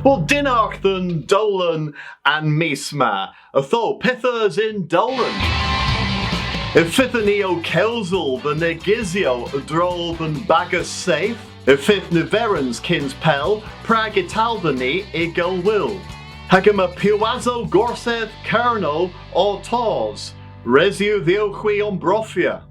Wel, dinarch than Dolan and Misma, a tho pithers in Dolan. If fithani o Kelsel the negizio drol than bagus safe, if fifth neverans kins pel, pragitaldani igel will. Hagama piwazo gorseth kerno or tors, resu theoqui ombrofia.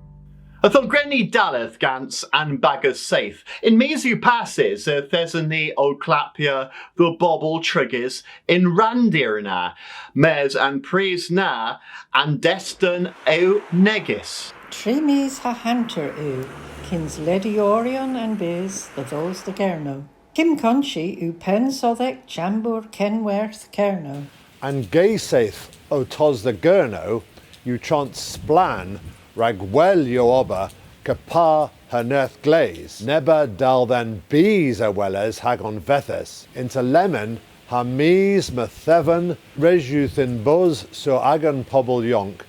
Atho grenni daleth gans and baggers safe. In mesu passes thesani o clapia the bobble triggers in randirna, mes and pries na and destin o negis. Trimis ha hanter u, kins lediorion and biz the those the gerno. Kim conchi u pensodec jambur kenworth kerno. And gay saith o tos the gurno, you chant splan, ragwell yo oba, kapa herneth glaze, neba dal than bees a welles hagon vethes, into lemon, ha mies methevan, resuthin buzz so agon pobble yonk,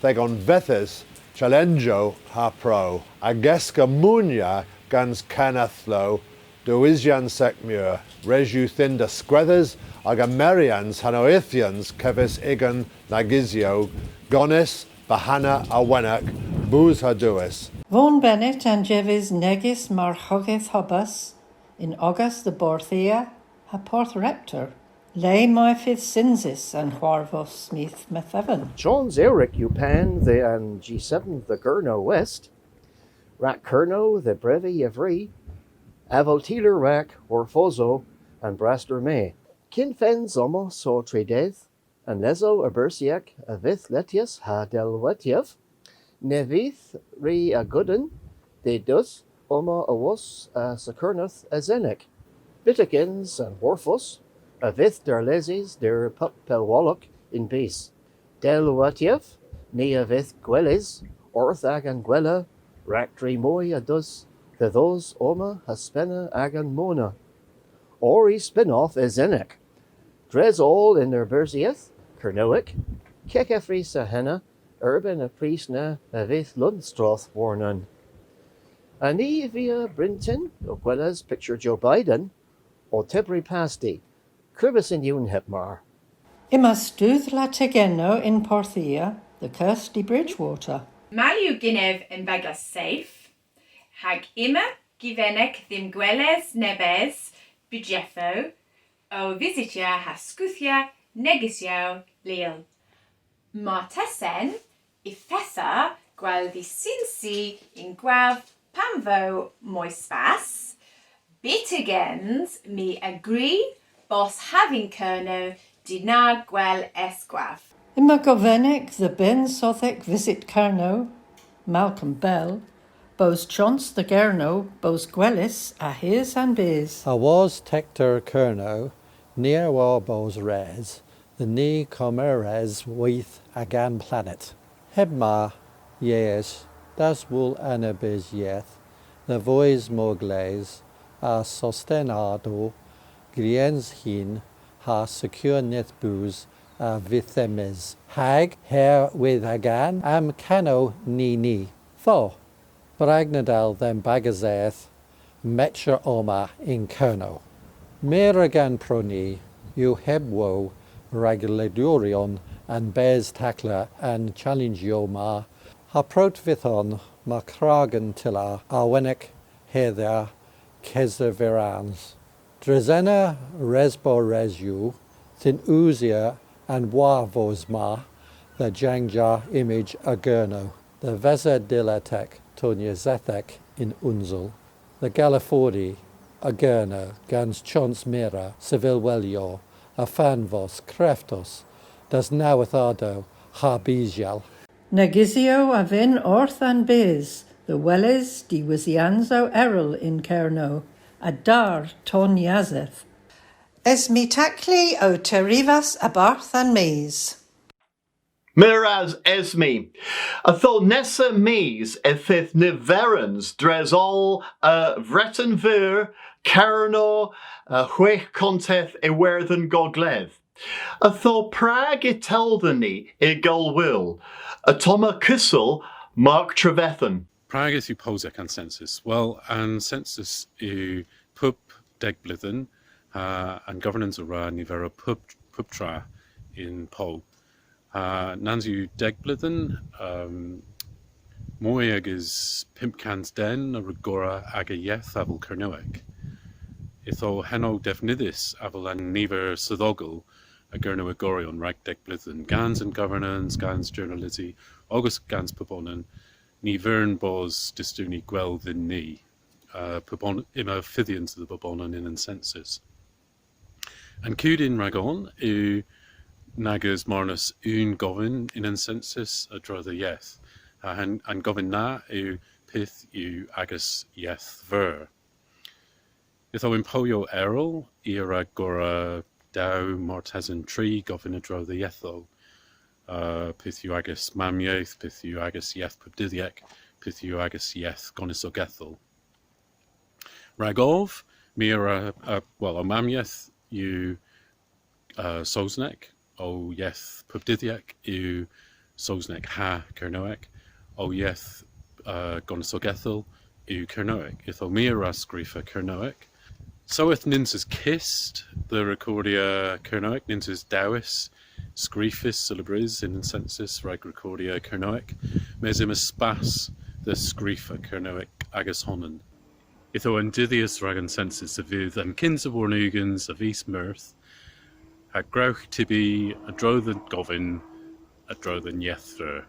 thegon vethes, chalenjo ha pro, ageska munya gans canathlo, doisian secmur, resuthin da squethers, agamerians hanoithians kevis igan nagizio, gonis, bahana awenak, booz haduis. Von Bennett and Jevis negis mar hogeth hobus, in August the Borthia, ha porth reptor, lay my fifth sinsis and Huarvos Smith methevan. John's Eric Upan the and G7 the Gurno West, Rak Kerno the Brevi Yevri, Avotiler Rak Orfozo and Braster May. Kinfen Zomo so Tredeth, and Lezo Abersiak Avith Letius ha del Wetiev, Nevith re Aguden, de Dus, Oma Awos Sakurnath Azenek, Bitikins and Warfos, Avith der Lezis der Pup Pelwallok in base, Del Watiev, Ne Avith Gwelles, Orth Agan Gwella, Raktri Moy Adus, the those Oma Haspena Agan Mona, Ori Spinoff Azenek, Dres all in their Berzieth, Kernoic, Kekefri Sahena, Urban a Priestna, Avith Lundstroth Warnun. Ani via Brinton, Oquelas picture Joe Biden, or Tebri Pasti, Cribus in Unhepmar. Imas Duthla Tegeno in Porthia, the Kirsty Bridgewater. Maliu Ginev in Bagas safe, hag immer givenek thim Gwelles nebes, Bujefo, o visitia hascuthia negisio lil. Martesen, ifessa, gwal di sinsi in gwav pamvo moispas, bitigens me agree, bos having kerno dina gwel esgwav. Ima Govenek the Ben Sothek visit Kerno, Malcolm Bell, Bos Chance the Gerno, Bos Gwellis, a his and biz. I was Tector Kerno, near Warbos Res, the ni Comeres with Agan planet. Hebma, yes, das wohl anabis yeth, the voice mogles, a sostenado, griens hin, ha secure net booze, a vithemes. Hag, her with Agan, am cano ni. Tho, Bragnadal then bagazeth, metcher oma in Kerno. Meragan proni, you hebwo, reguladurion, and bez takla, and challenge yoma, ha protvithon, macragan tilla, arwenek, hether, keseverans. Drezena resbo resu, thin uzia, and warvosma, the jangja image agurno, the veza dilatek, tonya zethek in unzul, the galafori, agurno, gans chons mira, civil welio, a fanvos, kreftos, das nawathardo, harbizjal. Negizio avin orth and biz, the Welles di Wizianzo Errol in Kerno, a dar ton yazeth. Esmitakli o terivas abarth and mies. Miraz esmi. Atho nessa mies efith niverans dresol vretten vir carno huech conteth ewerthen goglev. Atho prag iteldani igol will. Atoma kissel Mark Trevethan. Prague is upose consensus. Well, and census u pup degblithen, and governance ra nifer o pubtra in Po. Nans yw deg blwyddyn, mwy ag is 500 den a rigora ag a ieth afel Cernyweg. Itho heno defnyddus afel an nifer swyddogol a gyrno agorion rhag deg blwyddyn. Gans and governance, gans journalism, august gans pobonen, ni fyrn bos dystwni gweld yn ni. Ima ffyddians the pobonen in census. And cwdyn rhag on yw nagas marnus un gofyn in an census a dro the ieth. And gofyn na yw pith yw agus ieth ver. Itho impoio erol ira gora daw mortesan tri gofyn a dro the ietho. Pith yw agus mamiaeth, pith yw agus ieth pwbdyddiec, pith yw agus ieth gonis o gethol. Rhag of, mi ira, well, o mamiaeth yw Saesneg, o ieth pwbdyddiec yw Saesneg ha Cernyweg, o ieth gonis o gethol yw Cernyweg. Itho mi ira sgrifa Cernyweg. So if ninses kissed the recordia Cernyweg, ninses dawis, scrifis celebris in census rag recordia Cernyweg, mes im spas the scrifa Cernyweg agus honnen. Itho an diddius rag an census a fydd an kins of warnugans of East Mirth, a grauch tibi, a drodden govin, a drodden yethra.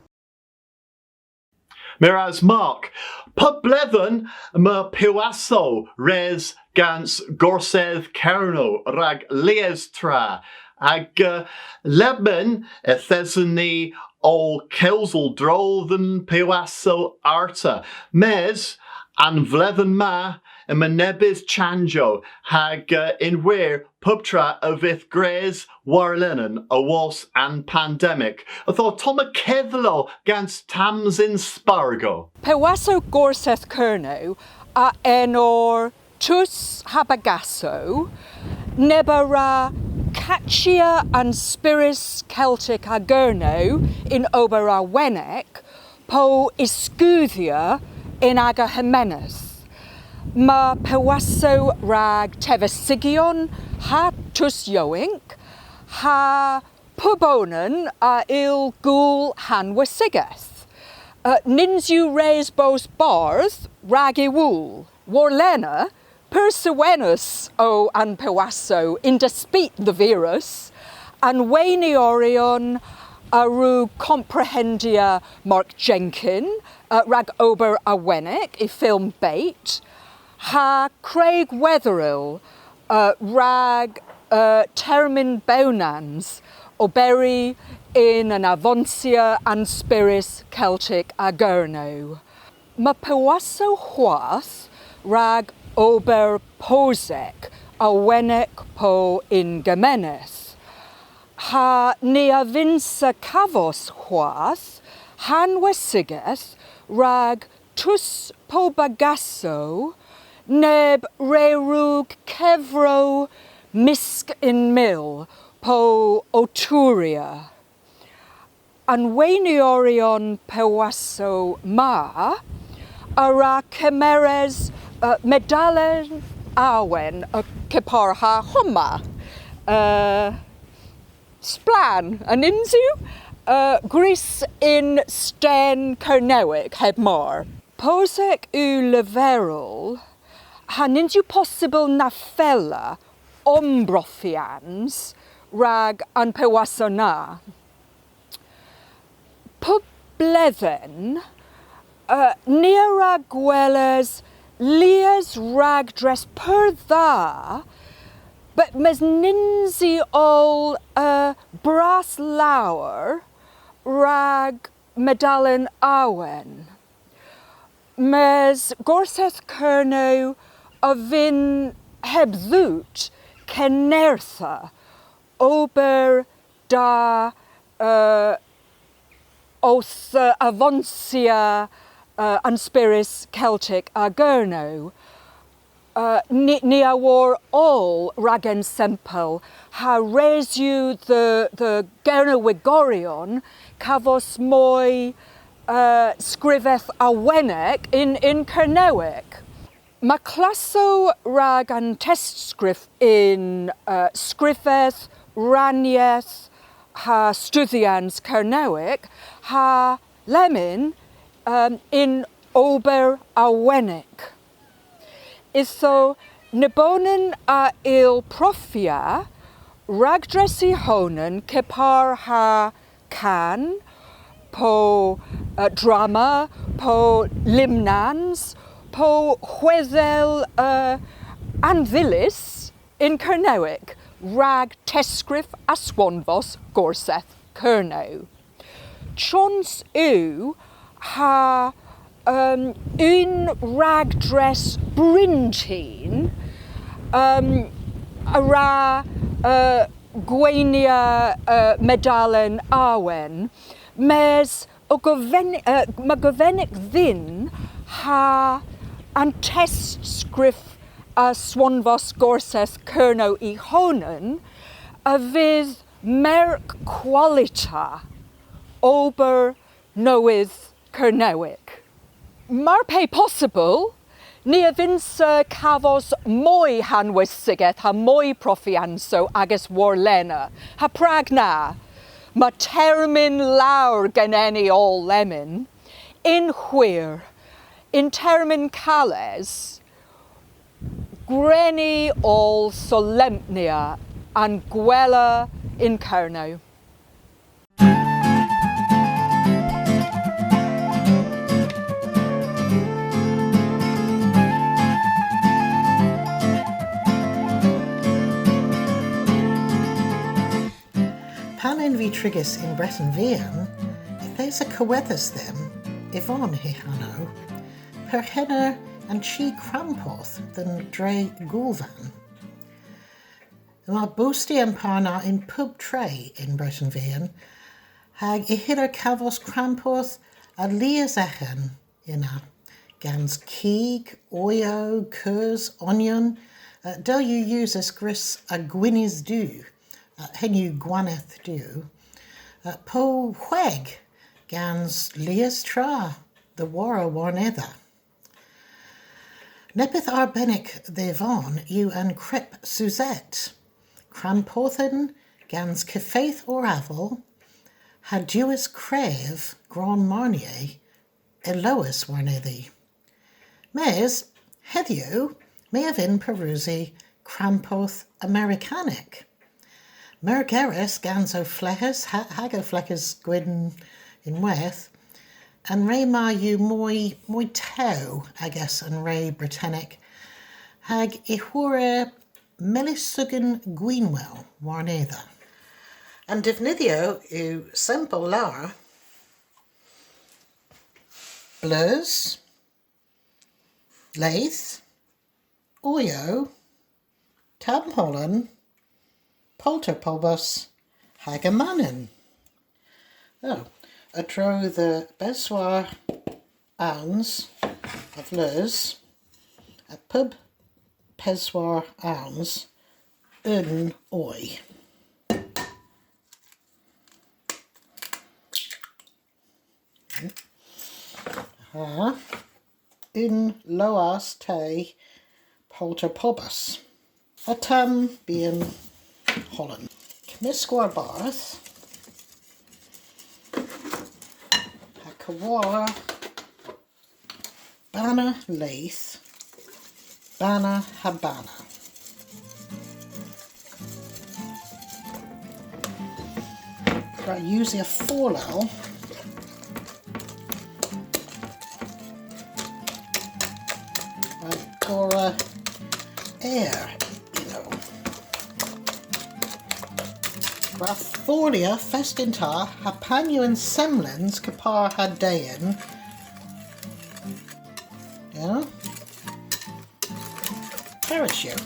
Miraz Mark, Publethen ma piwaso res gans gorsedd Cerno rag Liestra ag Lebman ethesni ol Kelsel drolden piwaso arta mes an vlethen ma manebis chanjo hag inwer pubtra avith gres warlenen a was and pandemic. I thought Toma Kevlo gans tams in spargo. Pewaso gorseth Cerno a enor tus habagaso nebara Catchia and Spiris Celtic Agurno in Obera Wenek po Iscuthia in Aga Jimenez. Ma pewaso rag tevesigion ha tus yoink ha pubonen a il gul han wasigeth. Ninsu res bos bars ragi wool warlena persewenus o an pewaso in despite the virus and weni orion aru comprehendia Mark Jenkin rag ober a Wenek I film bait ha Craig Wetherill rag termin bonans oberi in an Avoncia and Spiris Celtic Agurno. Ma pewaso huas rag ober posek a Wenek po in Gemenes. Ha nea vinsa cavos huas han wesigeth rag tus po bagasso neb rerug kevro misk in mill po oturia. An weiniorion pewaso ma ara kemeres medalen awen a keparha homa splan an inzu gris in sten Cernyweg hebmar. Posek u leverol han inzu possible na fella ombrofians rag an pewaso na. Publethen nera gweles lias rag dress per dda, but mes ninsi ol brass lower rag medallion awen. Mes gorseth Cerno a vin hebdhut kenertha ober da os Avoncia and Spiris Celtic Agurno. Ni awar all ragen sempel ha resu the Gernywegorion cavos moi scriveth a Wenek in Cernyweg. Mae claso rag an testsgrif in sgrifedd, raniaeth, ha stwddians Cernewig, ha lemon in ober awenig. Iso nebonen a il profia, ragdresi honen kepar ha can, po drama, po limnans, po chweddel anddilys in Cernewig, rag tesgrif a swanfos gorseth Cernew. Chons yw ha un ragdres brintyn a ra gweinia medalen awen, mes o mae gofennig ddyn ha an testsgrif a swanfos gorseth Cernew I honen a fydd merc qualita ober newydd Cernewig. Mae'r pei posibl, ni a fyns cafos mwy hanwysigeth ha mwy profianso agos warlena. Ha prag na, mae termyn lawr geneni ôl lemon, in hwyr, in termyn cales, greni ôl solemnia an gwela in Cernew. Pan yn fi trigus in Breton Fian, there's a cywethus them, Yvonne Hihano, per henna and chi crampoth than dre gulvan. Ma boosty and parna in pub tray in Breton Fian, hag ihira cavos crampoth a lias echen ina, gans keeg, oyo, curs, onion, del you use as gris a gwynny's do. Hen you gwaneth do, po hweg gans lias tra, the wara warnether. Nepeth arbenic thevon you and crep Suzette, crampothen gans cefaith or avel, haduis crave Grand Marnier, elois warnethi. Mes, heddiw, may have in perusi crampoth Americanic. Mergeris ganso fleches, hago fleches gwyn in weth, and re ma you moi teo, I guess, and re Britannic, hag ihura melisugan gwynwell, warnether. And defnithio u simple lar, blurs, lath, oyo, tamhollen, polterpobus, hagamanin. Oh, a dro the beswar ounds of lurs, a pub peswar ounds, un oi. Un loas te polterpobus. A tam being Holland. Cymysgwar barth. Hakawar. Bana lath. Bana habana. Right, using a forlel. Gora air, you know. Rafolia festinta hapanuan semlens kapar hadayan. Yeah. Parachute.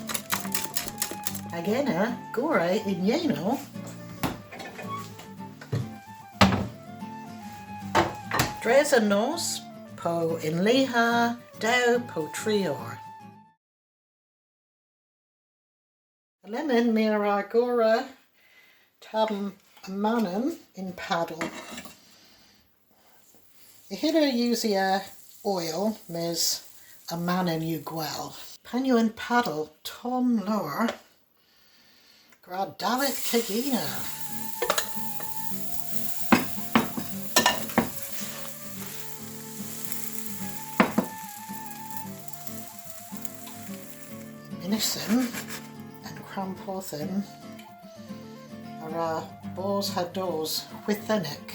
Agena gore in yeno. Dresa nos po in liha dau po trior. Lemon mira gora tabm manum in paddle. Ihira usia oil mes a man in you gwell. Pan you in paddle, Tom lower, grad Dalit Kagina. Minison and Crampothin are Bors Hados Withenic.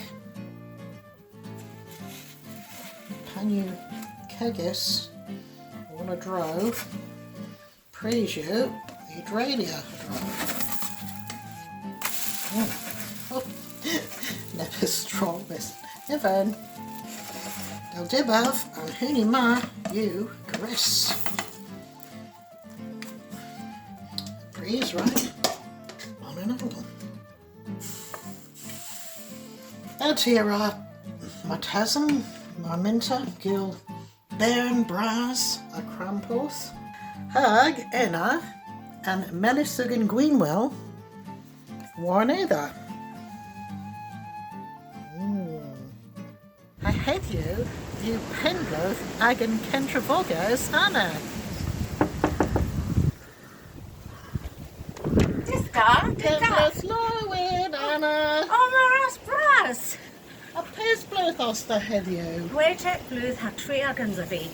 Pan you Kegis, wanna drove, praise you, the Hydralia Never strongest. Evan. Del Dibav and Hooney Ma, you, Chris. Breeze, right? On and on. Eltira, Matasm, Marminta, Gil, Bairn, Braz, a Crampoth, Hag, Enna, and Melisugin Greenwell, Warnether. I hate you Pengrowth, Agan Kentravogas, Anna. Pengrowth, Lowin, Anna. Omaras Bras! A Pez Bluth Oster Heddiw. Gwetek Bluth ha tri agans of fi.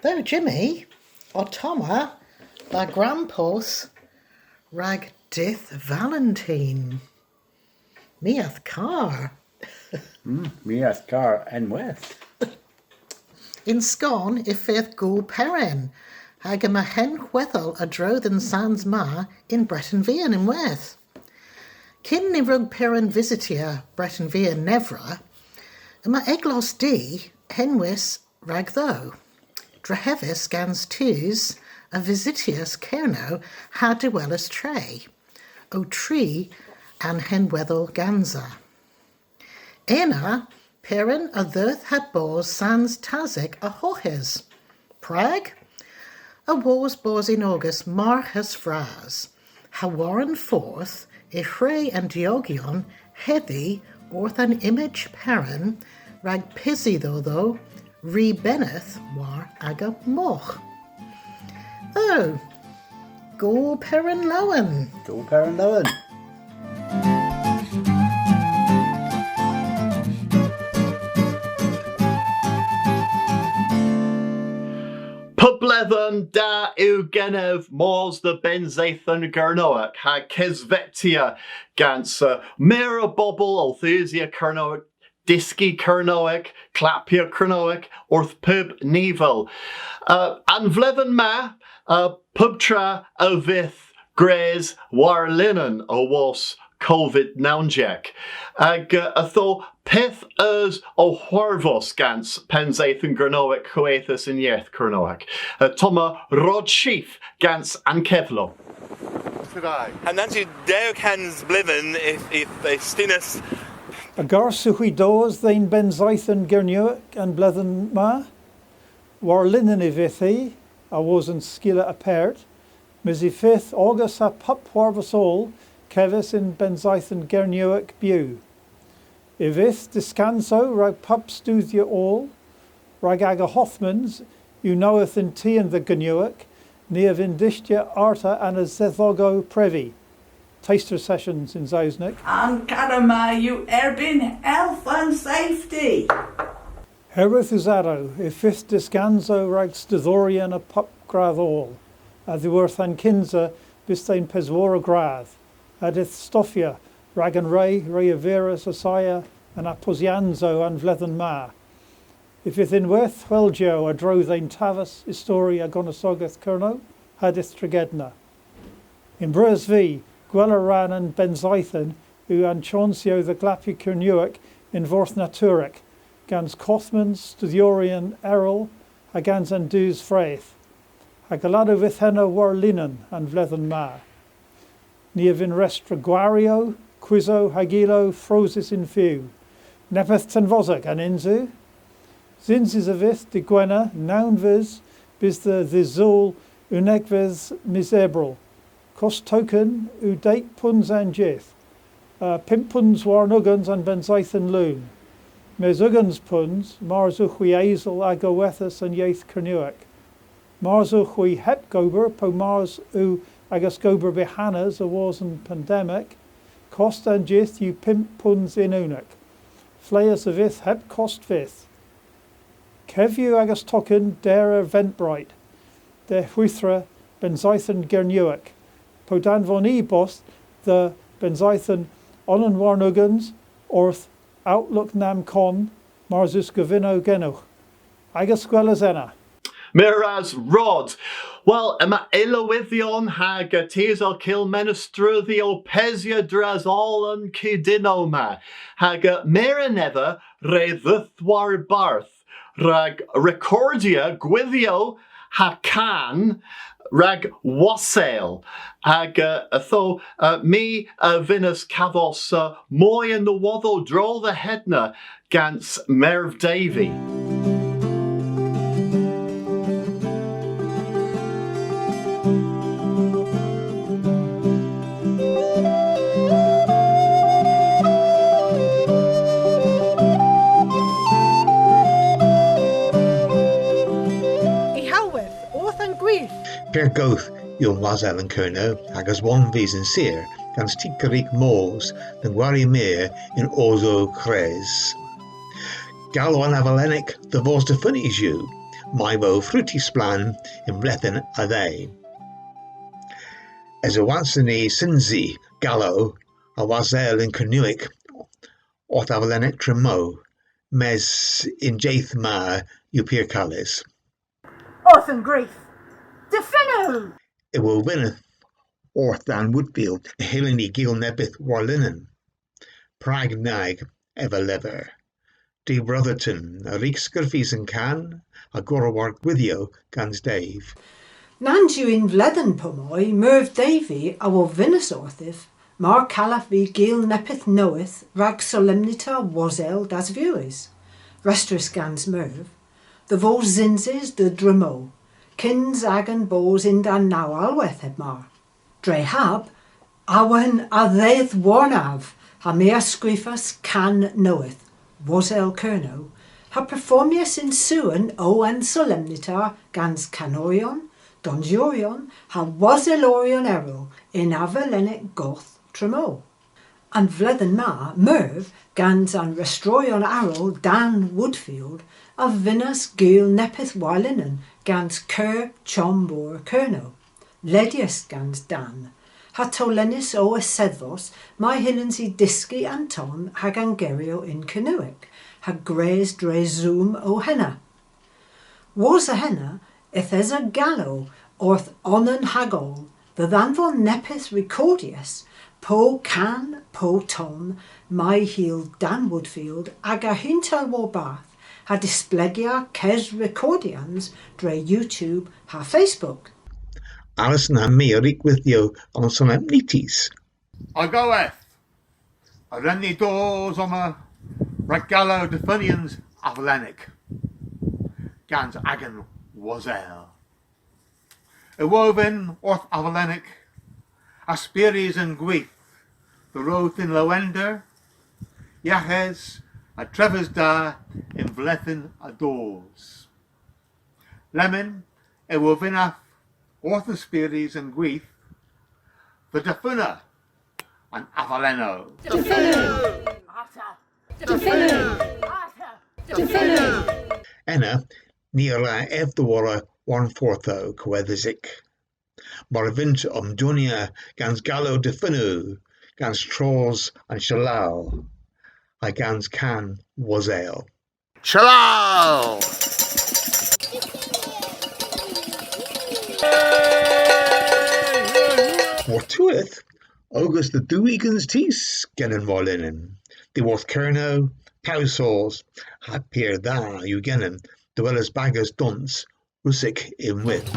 Though Jimmy, or Toma, la Grampos, rag dith Valentine. Miath car. Miath car and west. In Scone, ifith gul peren. Hag a hen wethel a droth in Sans Ma in Breton Vian in Weth. Kin ni rug peren visitia Breton Vian Nevra, ma eglos d henwis rag tho. Drahevis gans tus a visitius cerno had dwellis tray. O tree an henwethel ganza. Ena peren a thirth had bors sans tazic a hohes. Prague? A wars bors in August marchas fras. Ha warren forth, e hray and diogion, heddy, orth an image peren, rag pizzy though, re beneth war aga moch. Though, go peren lowen. Go Perrin Lowen. Publethan da Eugenev Mors the Benzathan Gernoak ha Kesvetia Gansa Mira Bobble Althusia Kernoak Diski Kernoak Clapia Kernoak Orth Pub Nevel Anvleven Ma Pubtra Avith Grays War Linen was COVID Nounjek. Ag atho peth as o Huarvos gans Penzaithan Gernoak Coethus in Yeth Kernoak. Toma Rod Sheaf gans an Kevlo. And Nancy Deokans Bliven if Stinus. A garsu hui doors thain Benzaithan Gernuic and Blethen Ma. War linen ivithi, a wasn't skilla apert. Mizzy 5th August a pup Huarvos all. Kevis in Benzaithan Gernuic Bew. Ivith descanso rag pup studia all, rag aga Hoffmans, you knoweth in tea and the Gernuic, near Vindistia Arta and a Zethogo Previ. Taster sessions in Zausnik. And Karama, you erbin health and safety. Hereth Uzaro, Ifith descanso rag Stithorian a pup grath all, adhiworth and kinza bistain peswora grath. Adith Stofia, Ragan Ray, Reavirus, Asaya, and Aposianzo and Vlethen Ma. If within Weth, Welgio, a Drothain Tavas, Historia Gonosogath Kerno, Hadith Tregedna. In Bruz V, Gwelaran and Benzaithan, U Anchonsio the Glapi Kernuic, in Vorth Naturek, Gans Kothmans, Studiorian Errol, Hagans and Dus Freith, Hagalado Vithena War Linen and Vlethen Ma. Niavin Restra Guario, Quizo, Hagilo, Frosis in Few, Nepeth Tenvozak and Inzu, Zinzizavith de Gwena, Nounviz, bis the Zul, Unekviz Miserbril, Kost Token, Udate Puns and Jith, Pimpuns Warnugans and Benzaithan Loon, Mes ugans puns, mars uchwi ezel ag owethus and yaith Kernuic. Mars uchwi hep gober, po mars u agus gober behannas a wars and pandemic, cost and jith you pimp puns in unic. Flayers of ith hep cost vith. Kev you agus token dera ventbright, de huithra benzaithan gernuic. Po dan von e-bost the benzaithan onan warnugans, orth outlook nam con, marzus govino genoch. Agus squelas enna. Miraz Rod. Well, ema elowithion hag tesal kill menestrudhio pesia drazolan kidinoma hag mereneva re thuthwar barth rag recordia gwithio hakan rag wassail hag tho me vinus cavos moy in the watho droll the hedna gans Merv Davy. Per goth yon wasel and Kerno, hagas one vision seer, gans tikarik moles, den wari meer in ozo cres. Galwan avalenic, the vos de funnies you, my wo fruity splan, in blethen a they. As a wansony sinzi, gallo, a wasel in Kernuic, ot avalenic tremo, mes in jaith ma, you peer callis. Orphan grief. Defino! It will winneth orth than Woodfield, a Heleny gil nebith war linen. Prague nag ever lever. De Brotherton, a reek scurfies and can, a gorowark withio, gans Dave. Nanju in vledden pomoy, Merv Davy, a will vinus orthif, mar calaf vi gil nepith knoweth, rag solemnita wasel das viewers. Restris gans Merv, the vol zinzes de dramo. Kins agan bos in dan now alweth heb mar. Dre hab, awen a ddeith warnav, ha mea squifas can knoweth, wasel kerno, ha performius in suan o and solemnita gans canorion, donjorion, ha waselorion errol in avelenic goth tremo. And vlethen ma, Merv, gans an restroion arrol dan Woodfield, a vinus gil nepith warlinen, gans Ker chombor kerno. Ledius gans Dan. Ha tolenis o esedvos, my hilensi diski Anton hag angerio in Kernuic, ha graze dre zoom o henna. Was a henna, if there's a gallo, orth onan hagol, the thanvol nepith recordius, po can, po ton, my heel Dan Woodfield, aga hintal war bath, ha displegia kes recordians dre YouTube ha Facebook. Alison and me are with you on solemnities. I goeth. I run the doors on a regalo defunians avalenic. Gans agan wasel. Ewoven orth avalenic. Asperies and Guith. The roth in Lowender. Yahes. A Trevor's da in Vlethen adores. Lemon, Ewovinaf, Orthosperies and Guith, the Defuna and Avaleno. Enna, near ev the wara 1/4 coedesic. Marvint Dunia gans Gallo Defunu, gans Trolls and Shalal. I gans can wasel. Shalal! Fortuith, August the Duigans tees genin volinen. The worth Kerno, Powsals, happier tha you genin, the well as baggers dunce, Russick in with.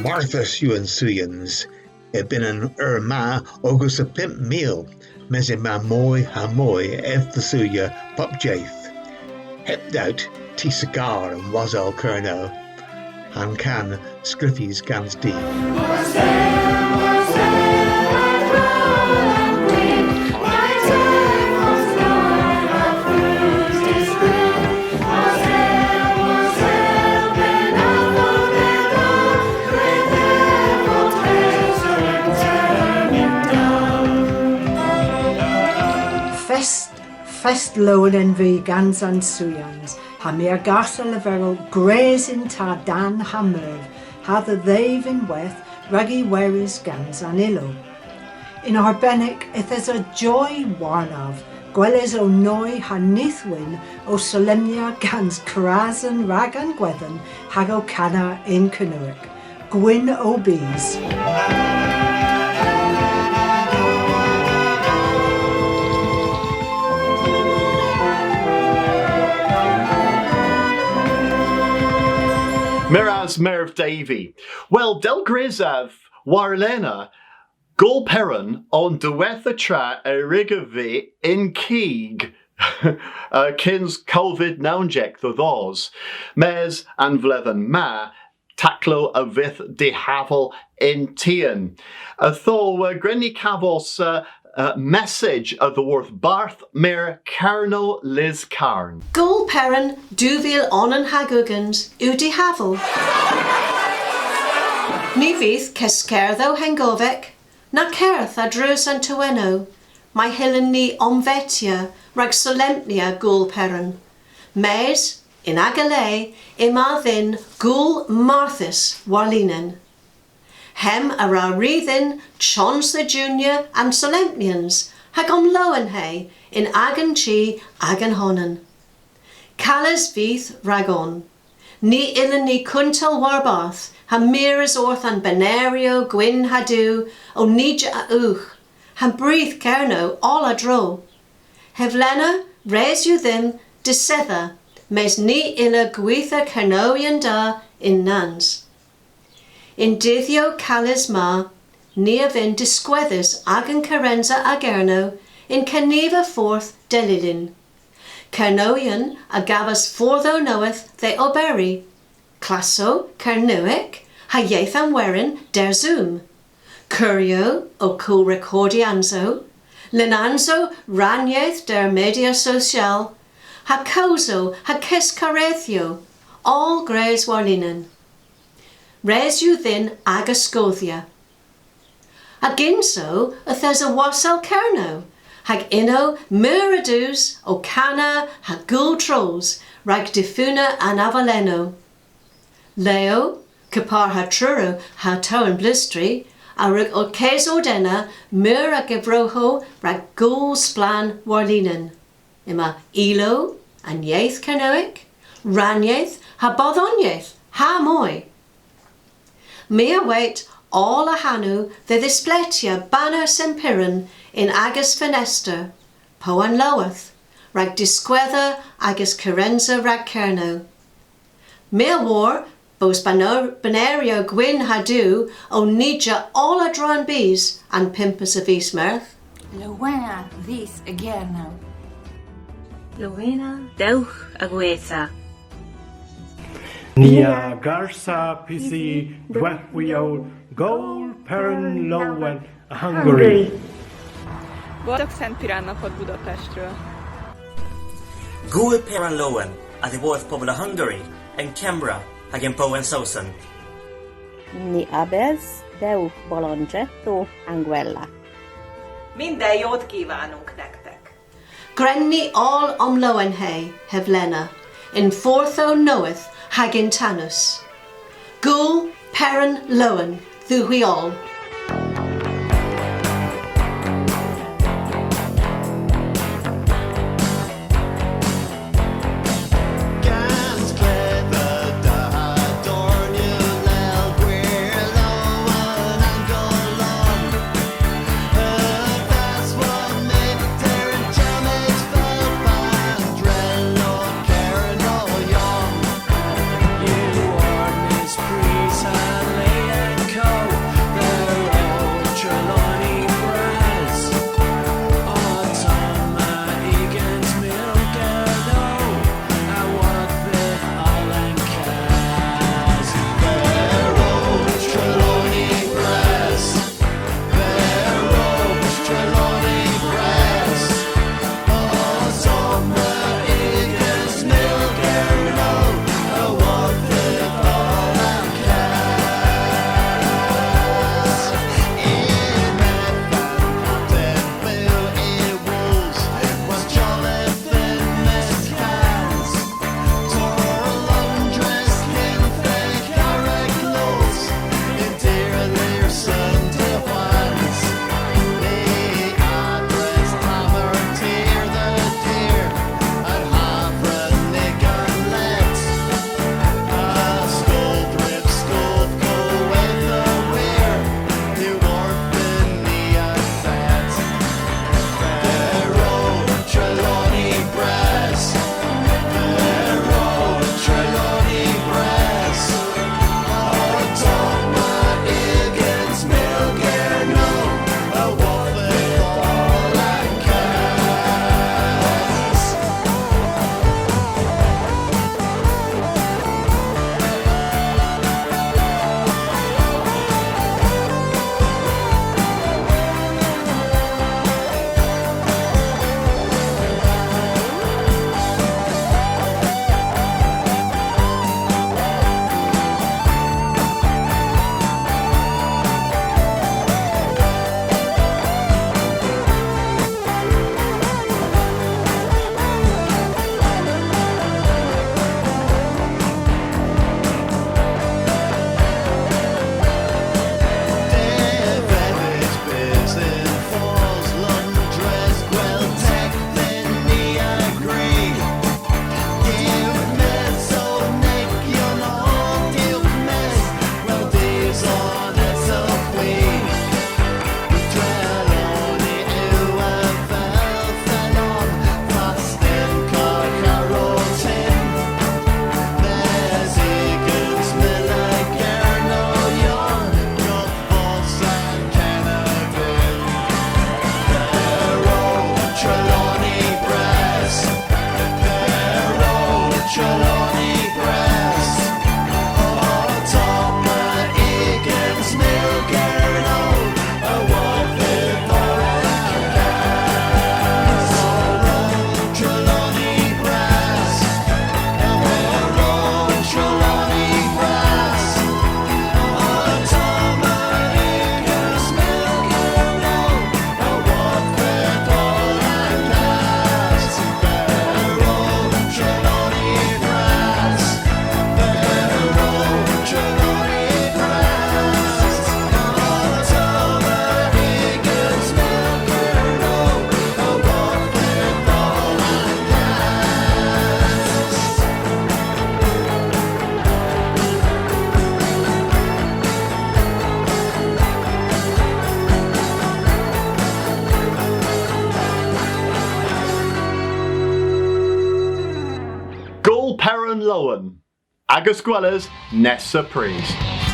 Marthas you and Suyans, it been an ma August a pimp meal, mesima moy hamoy ef the suya pup jaith. Hepped out tea cigar and wasel kerno, han can scriffies gans deep. fest lowen en vi gans an suyans, ha meer garsa leverel grazing ta dan hammer, ha the they've in weth, ruggy weris gans an illo. In Arbenik, it is a joy warnav, gweles o noi ha nithwin o solemnia gans Krazan ragan gwedden hag o cana in Canuic. Gwyn o bees. Miraz Merv Davy. Well, Del Grizav, Warlena, Golperon on Duetha Tra Erigavi in Keeg. Kins Covid Naunjek the Thos. Mes and Vleven Ma. Taclo a vith de havel in Tian. Tho Grenny Cavos message of the worth Barth Mer Carno Liz Carn. Gul Perrin Duvil onan hagugans Udi havel. Nivith Keskertho Hengovek, na Kerth adrus Antueno, my Helen ni omvetia, rag solempnia Gul Perrin. Mes, in Agale, imadhin Gul Marthis Warlinen. Hem ara reithin, Chons the Junior and Solempnians, hagom Lowenhay, in Agan Chi, Agan Honan. Calas vith ragon. Ni illen ni kuntal warbath, ha miras orth an benario gwyn hadu, o nija a uch, ha breath kerno all a dro. Hevlena, res you them, desetha, mes ni illa gwitha kernoian da in nans. In dithio calis ma, ni avin disquethers agan carenza agerno, in caniva forth delilin. Kernoian agavas fortho knoweth they oberi. Classo, Kernuic, ha yethan werin der zoom. Curio, o cool recordianzo. Linanzo, ranyeth der media social. Ha coso, ha kescarethio, all grays warlinen. Res you then agascothia. Aginso, athes a wasal kerno. Hag inno muradus o cana hag gul trolls, rag defuna an avaleno. Leo, kapar ha truro ha toan blistri, arug o kes ordena, mura gebroho rag gul splan warlinen. Ima ilo, an yeth canoic, ranyeth, ha bothonyeth, ha moi. Mea wait all a hanu the displetia banner sempiran in agus fenester, poan loweth, rag disquether agus carenza rag kerno. Mea war, bos banario gwyn hadu, o nija all a drawn bees, and pimpus of Eastmirth. Lowena vis agerno. Lowena deuch agwetha. Nia garsa pisi dwepwio Gul Perrin Lowen Hungary. Boldog Szent Pirán-napot Budapestről. Gul Perrin Lowen at the Worth Pobla Hungary and Canberra again Powen Sausen. Ni abez deuch bolongetto Anguella. Minden jót kívánunk nektek. Grenni all Lowenhay Hevlena, in fortho knoweth hagin tanus. Gul Perrin Lowen thu we all. You are Miss Breeze, I lay and cold. Peran Lowen. Agus Gwellas Nessa Priest.